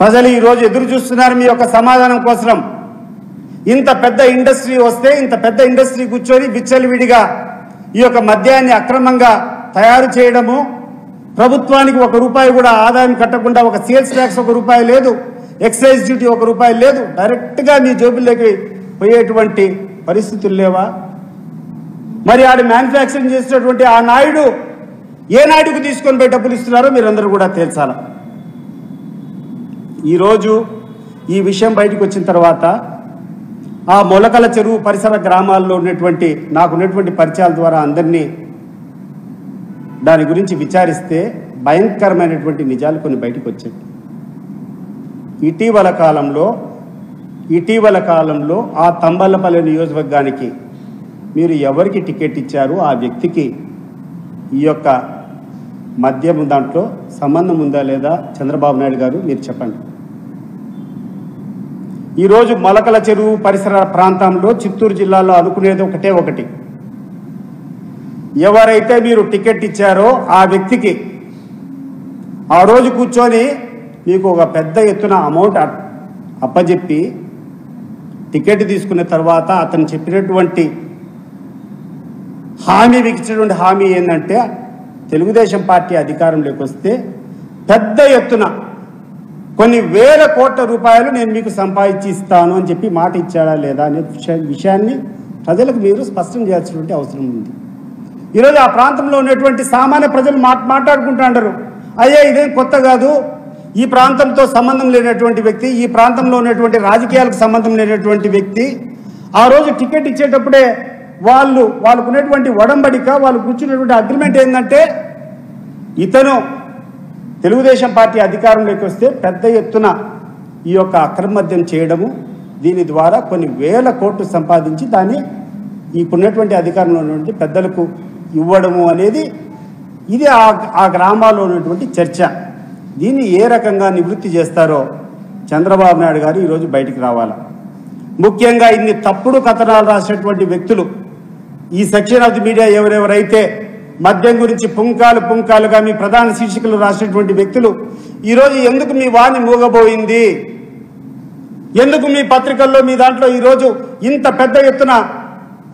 ప్రజలు ఈరోజు ఎదురు చూస్తున్నారు మీ యొక్క సమాధానం కోసం. ఇంత పెద్ద ఇండస్ట్రీ వస్తే ఇంత పెద్ద ఇండస్ట్రీ కూర్చొని విచ్చలవిడిగా ఈ యొక్క మద్యాన్ని అక్రమంగా తయారు చేయడము, ప్రభుత్వానికి ₹1 కూడా ఆదాయం కట్టకుండా, ఒక సేల్స్ ట్యాక్స్ ₹1 లేదు, ఎక్సైజ్ డ్యూటీ ₹1 లేదు, డైరెక్ట్గా మీ జోబుల్లోకి పోయేటువంటి పరిస్థితులు లేవా? మరి ఆడు మ్యానుఫ్యాక్చరింగ్ చేసినటువంటి ఆ నాయుడు ఏ నాయుడుకు తీసుకొని పోయి డబ్బులు ఇస్తున్నారో మీరందరూ కూడా తేల్చాల. ఈరోజు ఈ విషయం బయటకు వచ్చిన తర్వాత ఆ మొలకల చెరువు పరిసర గ్రామాల్లో ఉన్నటువంటి నాకున్నటువంటి పరిచయాల ద్వారా అందరినీ దాని గురించి విచారిస్తే భయంకరమైనటువంటి నిజాలు కొన్ని బయటకు వచ్చాయి. ఇటీవల కాలంలో ఆ తంబలపల్లి నియోజకవర్గానికి మీరు ఎవరికి టికెట్ ఇచ్చారు, ఆ వ్యక్తికి ఈ యొక్క మద్యం దాంట్లో సంబంధం ఉందా లేదా చంద్రబాబు నాయుడు గారు మీరు చెప్పండి. ఈరోజు మొలకల చెరువు పరిసర ప్రాంతంలో చిత్తూరు జిల్లాలో అనుకునేది ఒకటి, ఎవరైతే మీరు టికెట్ ఇచ్చారో ఆ వ్యక్తికి ఆ రోజు కూర్చొని మీకు ఒక పెద్ద ఎత్తున అమౌంట్ అప్పజెప్పి టికెట్ తీసుకున్న తర్వాత అతను చెప్పినటువంటి ఇచ్చినటువంటి హామీ ఏంటంటే తెలుగుదేశం పార్టీ అధికారంలోకి వస్తే పెద్ద ఎత్తున కొన్ని వేల కోట్ల రూపాయలు నేను మీకు సంపాదించి ఇస్తాను అని చెప్పి మాట ఇచ్చాడా లేదా అనే విషయాన్ని ప్రజలకు మీరు స్పష్టం చేయాల్సినటువంటి అవసరం ఉంది. ఈరోజు ఆ ప్రాంతంలో ఉన్నటువంటి సామాన్య ప్రజలు మాట్లాడుకుంటారు, అయ్యే ఇదేం కొత్త కాదు, ఈ ప్రాంతంతో సంబంధం లేనటువంటి వ్యక్తి, ఈ ప్రాంతంలో ఉన్నటువంటి రాజకీయాలకు సంబంధం లేనటువంటి వ్యక్తి ఆ రోజు టికెట్ ఇచ్చేటప్పుడే వాళ్ళకు ఉన్నటువంటి ఒడంబడిక, వాళ్ళు కూర్చున్నటువంటి అగ్రిమెంట్ ఏంటంటే ఇతను తెలుగుదేశం పార్టీ అధికారంలోకి వస్తే పెద్ద ఎత్తున ఈ యొక్క అక్రమ మద్యం చేయడము, దీని ద్వారా కొన్ని వేల కోట్లు సంపాదించి దాన్ని ఇప్పుడున్నటువంటి అధికారంలో ఉన్నటువంటి పెద్దలకు ఇవ్వడము అనేది ఇది ఆ గ్రామాల్లో ఉన్నటువంటి చర్చ. దీన్ని ఏ రకంగా నివృత్తి చేస్తారో చంద్రబాబు నాయుడు గారు ఈరోజు బయటికి రావాలి. ముఖ్యంగా ఇన్ని తప్పుడు కథనాలు రాసినటువంటి వ్యక్తులు, ఈ సెక్షన్ ఆఫ్ ది మీడియా ఎవరెవరైతే మద్యం గురించి పుంకాలుగా మీ ప్రధాన శీర్షికలు రాసినటువంటి వ్యక్తులు ఈరోజు ఎందుకు మీ వాణి మూగబోయింది, ఎందుకు మీ పత్రికల్లో మీ దాంట్లో ఈరోజు ఇంత పెద్ద ఎత్తున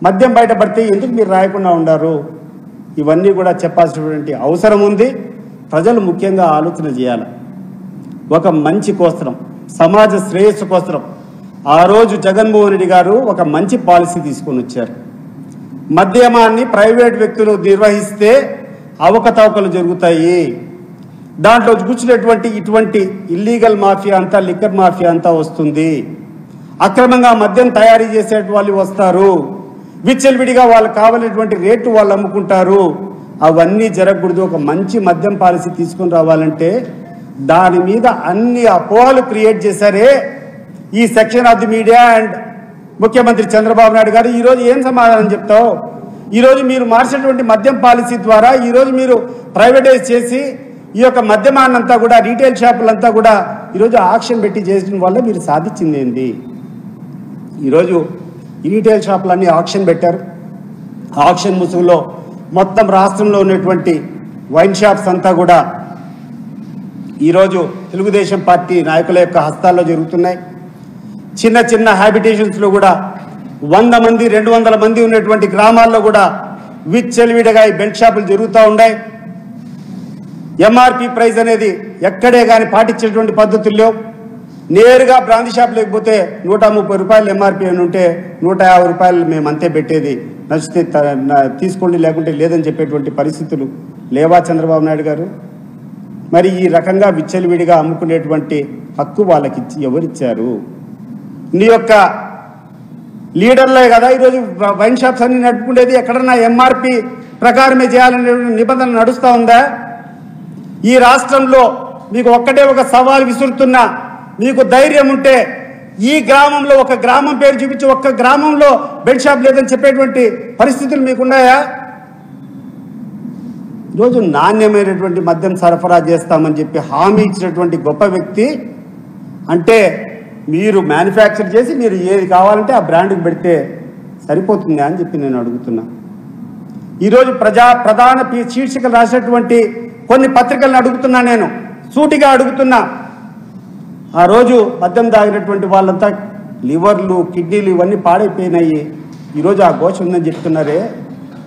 మద్యం బయటపడితే ఎందుకు మీరు రాయకుండా ఉండారు? ఇవన్నీ కూడా చెప్పాల్సినటువంటి అవసరం ఉంది. ప్రజలు ముఖ్యంగా ఆలోచన చేయాలి. ఒక మంచి కోసం, సమాజ శ్రేయస్సు కోసం ఆ రోజు జగన్మోహన్ రెడ్డి గారు ఒక మంచి పాలసీ తీసుకొని వచ్చారు. మద్యమాన్ని ప్రైవేట్ వ్యక్తులు నిర్వహిస్తే అవకతవకలు జరుగుతాయి, దాంట్లో కూర్చున్నటువంటి ఇటువంటి ఇల్లీగల్ మాఫియా అంతా, లిక్కర్ మాఫియా అంతా వస్తుంది, అక్రమంగా మద్యం తయారీ చేసే వాళ్ళు వస్తారు, విచ్చలవిడిగా వాళ్ళకి కావాలనేటువంటి రేటు వాళ్ళు అమ్ముకుంటారు. అవన్నీ జరగకూడదు. ఒక మంచి మద్యం పాలసీ తీసుకొని రావాలంటే దాని మీద అన్ని అపోహలు క్రియేట్ చేశారే ఈ section of the media and ముఖ్యమంత్రి చంద్రబాబు నాయుడు గారు. ఈరోజు ఏం సమాధానం చెప్తావు? ఈరోజు మీరు మార్చినటువంటి మద్యం పాలసీ ద్వారా ఈరోజు మీరు ప్రైవేటైజ్ చేసి ఈ యొక్క మద్యమాన్నంతా కూడా, రీటైల్ షాపులంతా కూడా ఈరోజు ఆక్షన్ పెట్టి చేసిన వల్ల మీరు సాధించింది ఏంది? ఈరోజు ఈ రీటైల్ షాపులన్నీ ఆక్షన్ పెట్టారు. ఆక్షన్ ముసుగులో మొత్తం రాష్ట్రంలో ఉన్నటువంటి వైన్ షాప్స్ అంతా కూడా ఈరోజు తెలుగుదేశం పార్టీ నాయకుల యొక్క హస్తాల్లో జరుగుతున్నాయి. చిన్న చిన్న హ్యాబిటేషన్స్లో కూడా 100 మంది 200 మంది ఉన్నటువంటి గ్రామాల్లో కూడా విచ్చలవిడిగా ఈ బెల్ట్ షాపులు జరుగుతూ ఉన్నాయి. ఎంఆర్పి ప్రైస్ అనేది ఎక్కడే కానీ పాటించేటువంటి పద్ధతుల్లో నేరుగా బ్రాందీ షాప్ లేకపోతే ₹130 ఎంఆర్పి అని ఉంటే ₹150 మేము అంతే పెట్టేది, నచ్చితే తీసుకోండి లేకుంటే లేదని చెప్పేటువంటి పరిస్థితులు లేవా చంద్రబాబు నాయుడు గారు? మరి ఈ రకంగా విచ్చలవిడిగా అమ్ముకునేటువంటి హక్కు వాళ్ళకి ఎవరిచ్చారు? నీ యొక్క లీడర్లే కదా ఈరోజు వైన్ షాప్స్ అన్ని నడుపుకునేది. ఎక్కడన్నా ఎంఆర్పి ప్రకారమే చేయాలనే నిబంధన నడుస్తూ ఉందా? ఈ రాష్ట్రంలో మీకు ఒక్కటే ఒక సవాల్ విసురుతున్నా, మీకు ధైర్యం ఉంటే ఈ గ్రామంలో ఒక గ్రామం పేరు చూపించి ఒక్క గ్రామంలో బెడ్ షాప్ లేదని చెప్పేటువంటి పరిస్థితులు మీకున్నాయా? ఈరోజు నాణ్యమైనటువంటి మద్యం సరఫరా చేస్తామని చెప్పి హామీ ఇచ్చినటువంటి గొప్ప వ్యక్తి అంటే మీరు మ్యానుఫ్యాక్చర్ చేసి మీరు ఏది కావాలంటే ఆ బ్రాండ్కి పెడితే సరిపోతుందా అని చెప్పి నేను అడుగుతున్నా. ఈరోజు ప్రధాన శీర్షికలు రాసినటువంటి కొన్ని పత్రికలను అడుగుతున్నా, నేను సూటిగా అడుగుతున్నా. ఆ రోజు మద్యం తాగినటువంటి వాళ్ళంతా లివర్లు కిడ్నీలు ఇవన్నీ పాడైపోయినాయి, ఈరోజు ఆ ఘోష ఉందని చెప్తున్నారే.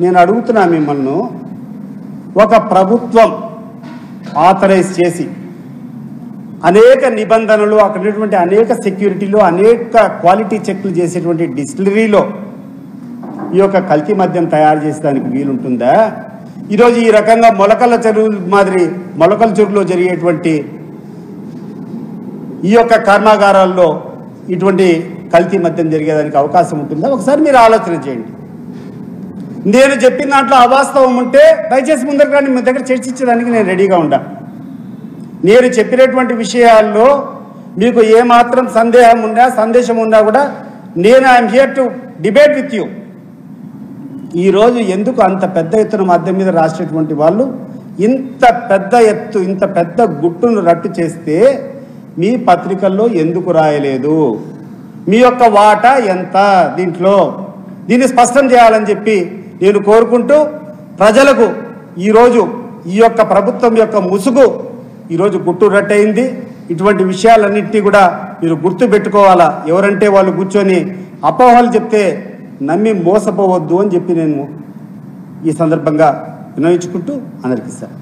నేను అడుగుతున్నా మిమ్మల్ని, ఒక ప్రభుత్వం ఆథరైజ్ చేసి అనేక నిబంధనలు, అక్కడ ఉన్నటువంటి అనేక సెక్యూరిటీలు, అనేక క్వాలిటీ చెక్లు చేసేటువంటి డిస్టిలరీలో ఈ యొక్క కల్తీ మద్యం తయారు చేసేదానికి వీలుంటుందా? ఈరోజు ఈ రకంగా మొలకల చెరువు మాదిరి మొలకల చెరువులో జరిగేటువంటి ఈ యొక్క కర్మాగారాల్లో ఇటువంటి కల్తీ మద్యం జరిగేదానికి అవకాశం ఉంటుందా? ఒకసారి మీరు ఆలోచన చేయండి. నేను చెప్పిన దాంట్లో అవాస్తవం ఉంటే దయచేసి ముందర కానీ మీ దగ్గర చర్చించడానికి నేను రెడీగా ఉంటా. నేను చెప్పినటువంటి విషయాల్లో మీకు ఏమాత్రం సందేశం ఉన్నా కూడా నేను I'm here to debate with you. ఈరోజు ఎందుకు అంత పెద్ద ఎత్తున మద్యం మీద రాసేటువంటి వాళ్ళు ఇంత పెద్ద గుట్టును రట్టు చేస్తే మీ పత్రికల్లో ఎందుకు రాయలేదు? మీ యొక్క వాటా ఎంత దీంట్లో? దీన్ని స్పష్టం చేయాలని చెప్పి నేను కోరుకుంటూ, ప్రజలకు ఈరోజు ఈ యొక్క ప్రభుత్వం యొక్క ముసుగు ఈరోజు గుట్టు రట్టయింది. ఇటువంటి విషయాలన్నింటినీ కూడా మీరు గుర్తు పెట్టుకోవాలా. ఎవరంటే వాళ్ళు కూర్చొని అపోహలు చెప్తే నమ్మి మోసపోవద్దు అని చెప్పి నేను ఈ సందర్భంగా వినయించుకుంటూ అందరికీ ఇస్తాను.